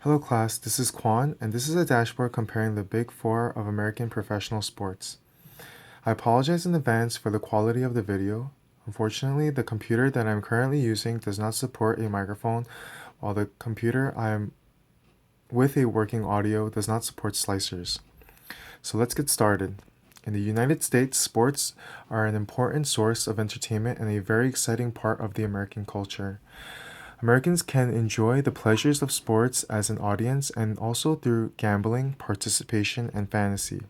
Hello class, this is Kwon, and this is a dashboard comparing the big four of American professional sports. I apologize in advance for the quality of the video. Unfortunately, the computer that I'm currently using does not support a microphone, while the computer I'm with a working audio does not support slicers. So let's get started. In the United States, sports are an important source of entertainment and a very exciting part of the American culture. Americans can enjoy the pleasures of sports as an audience and also through gambling, participation, and fantasy.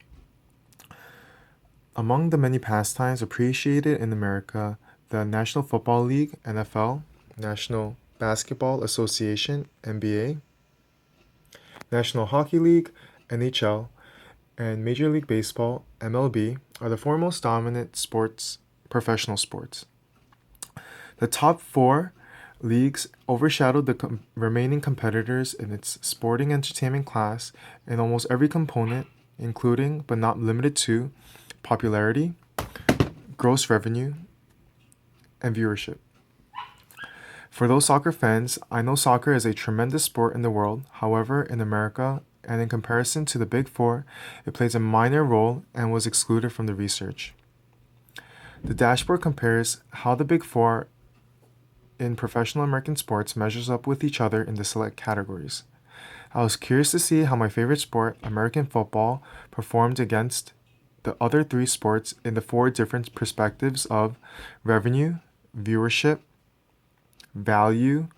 Among the many pastimes appreciated in America, the National Football League, NFL, National Basketball Association, NBA, National Hockey League, NHL, and Major League Baseball, MLB, are the four most dominant professional sports. The top four leagues overshadowed the remaining competitors in its sporting entertainment class in almost every component, including but not limited to popularity, gross revenue, and viewership. For those soccer fans, I know soccer is a tremendous sport in the world. However, in America, and in comparison to the Big Four, it plays a minor role and was excluded from the research. The dashboard compares how the Big Four in professional American sports measures up with each other in the select categories. I was curious to see how my favorite sport, American football, performed against the other three sports in the four different perspectives of revenue, viewership, value,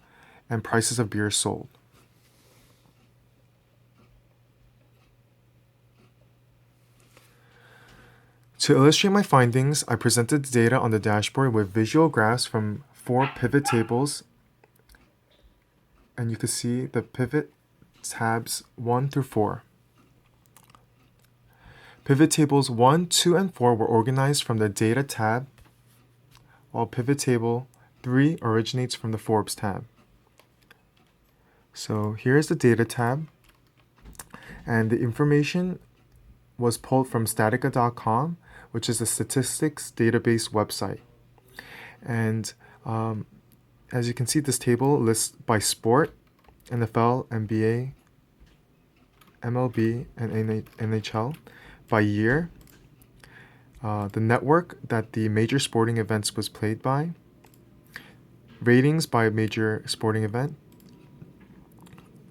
and prices of beer sold. To illustrate my findings, I presented the data on the dashboard with visual graphs from four pivot tables, and you can see the pivot tabs 1 through 4. Pivot tables 1, 2, and 4 were organized from the Data tab, while pivot table 3 originates from the Forbes tab. So here's the Data tab, and the information was pulled from statica.com, which is a statistics database website. And as you can see, this table lists by sport, NFL, NBA, MLB, and NHL, by year, the network that the major sporting events was played by, ratings by major sporting event,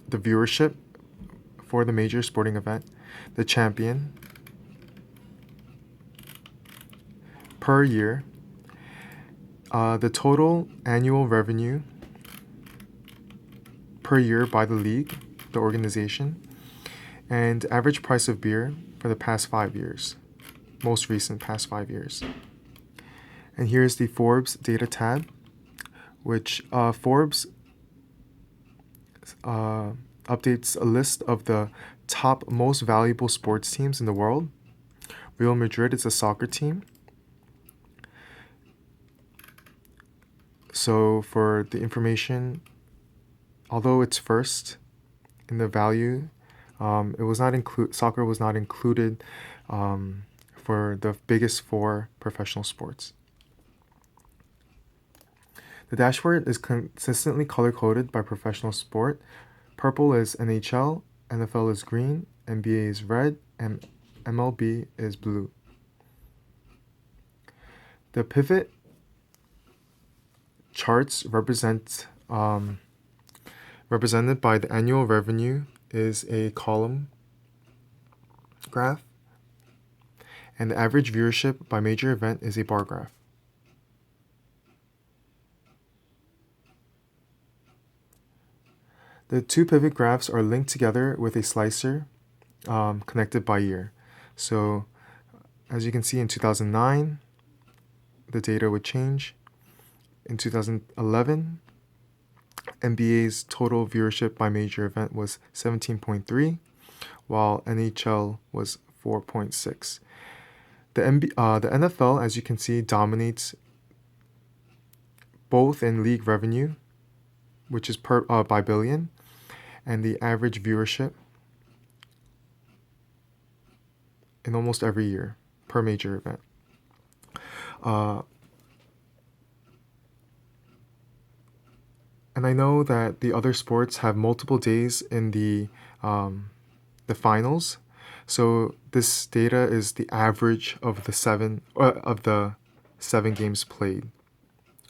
the viewership for the major sporting event, the champion per year, the total annual revenue per year by the league, the organization, and average price of beer for the past 5 years, most recent past 5 years. And here's the Forbes data tab, which Forbes updates a list of the top most valuable sports teams in the world. Real Madrid is a soccer team. So for the information, although it's first in the value, it was not soccer was not included for the biggest four professional sports. The dashboard is consistently color-coded by professional sport. Purple is NHL, NFL is green, NBA is red, and MLB is blue. The pivot charts represented by the annual revenue is a column graph, and the average viewership by major event is a bar graph. The two pivot graphs are linked together with a slicer connected by year. So as you can see, in 2009, the data would change. In 2011, NBA's total viewership by major event was 17.3, while NHL was 4.6. The NFL, as you can see, dominates both in league revenue, which is by billion, and the average viewership in almost every year per major event. And I know that the other sports have multiple days in the finals. So this data is the average of the 7 games played,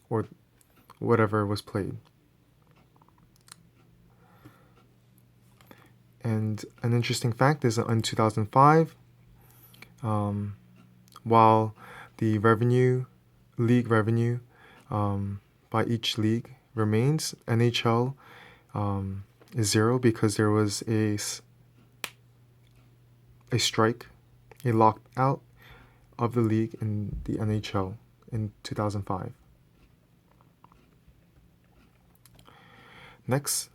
or whatever was played. And an interesting fact is that in 2005, while the league revenue by each league remains, NHL is zero because there was a strike, a lockout of the league in the NHL in 2005. Next,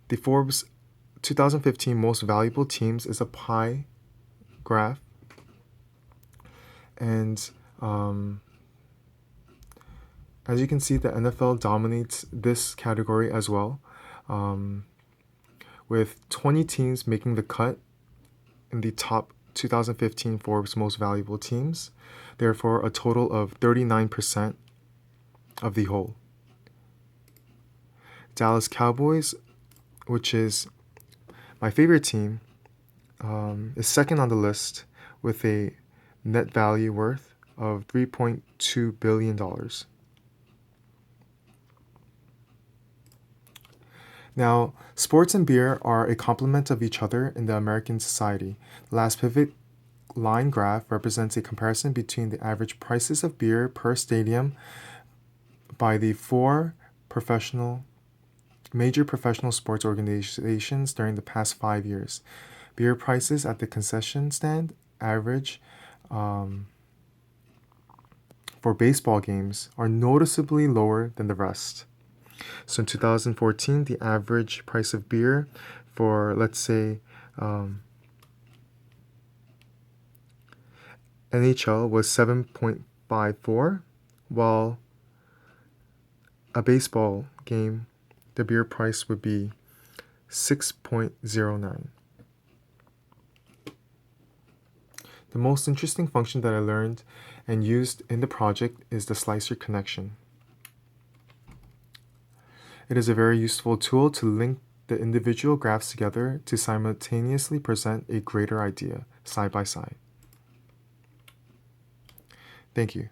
the Forbes 2015 Most Valuable Teams is a pie graph, and as you can see, the NFL dominates this category as well, with 20 teams making the cut in the top 2015 Forbes Most Valuable Teams, therefore a total of 39% of the whole. Dallas Cowboys, which is my favorite team, is second on the list with a net value worth of $3.2 billion. Now, sports and beer are a complement of each other in the American society. The last pivot line graph represents a comparison between the average prices of beer per stadium by the four major professional sports organizations during the past 5 years. Beer prices at the concession stand average for baseball games are noticeably lower than the rest. So in 2014, the average price of beer for, let's say, NHL was 7.54, while a baseball game, the beer price would be 6.09. The most interesting function that I learned and used in the project is the slicer connection. It is a very useful tool to link the individual graphs together to simultaneously present a greater idea side by side. Thank you.